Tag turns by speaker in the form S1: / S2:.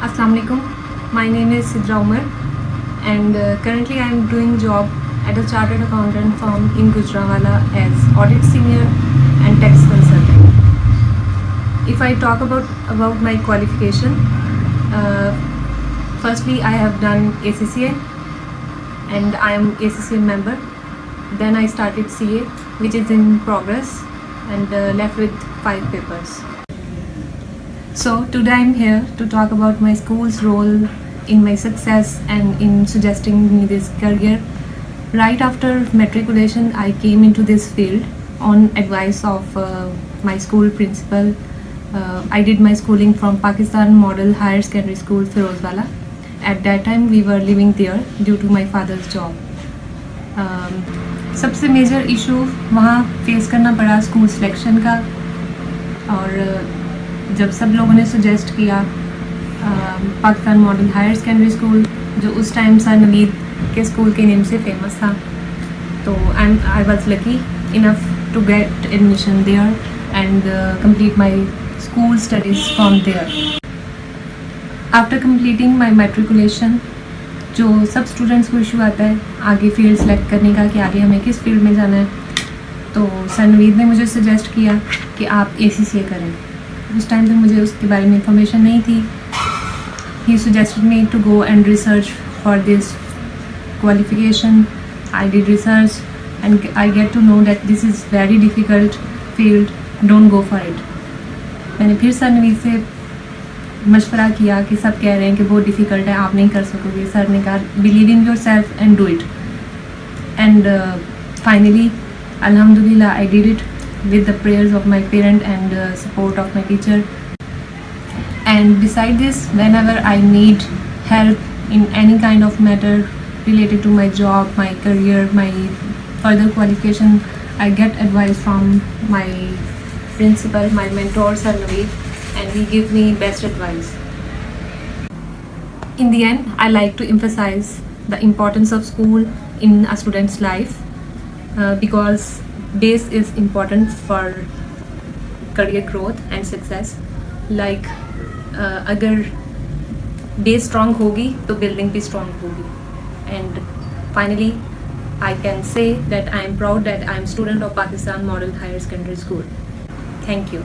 S1: Assalamu alaikum. My name is Sidra Umar, and currently I am doing job at a chartered accountant firm in Gujranwala as audit senior and tax consultant. If I talk about my qualification, uh, firstly I have done ACCA and I am ACCA member. Then I started CA, which is in progress, and left with 5 papers. So today I'm here to talk about my school's role in my success and in suggesting me this career. Right after matriculation, I came into this field on advice of my school principal. I did my schooling from Pakistan Model Higher Secondary School, Firozwala. At that time, we were living there due to my father's job. सबसे major issue वहाँ face करना पड़ा school selection का, और जब सब लोगों ने सजेस्ट किया Pakistan model higher secondary school, जो उस टाइम सर नवीद के स्कूल के नेम से फेमस था, तो I was lucky enough to get admission there and complete my school studies from there. After completing my matriculation, जो सब स्टूडेंट्स को इशू आता है आगे फील्ड सेलेक्ट करने का कि आगे हमें किस फील्ड में जाना है, तो सर नवीद ने मुझे सजेस्ट किया कि आप ACCA करें. उस टाइम तक मुझे उसके बारे में इंफॉर्मेशन नहीं थी. He suggested me to go and research for this qualification. I did research and I get to know that this is very difficult field, don't go for it. मैंने फिर सर नवीद से मशवरा किया कि सब कह रहे हैं कि बहुत डिफ़िकल्ट है, आप नहीं कर सकोगे. सर ने कहा believe in your self and do it. And finally alhamdulillah I did it with the prayers of my parent and support of my teacher. And beside this, whenever I need help in any kind of matter related to my job, my career, my further qualification, I get advice from my principal, my mentor Sir Naveed, and he gives me best advice. In the end, I like to emphasize the importance of school in a student's life. Because base is important for career growth and success. Like अगर base strong होगी तो building भी strong होगी. And finally, I can say that I am proud that I am student of Pakistan Model Higher Secondary School. Thank you.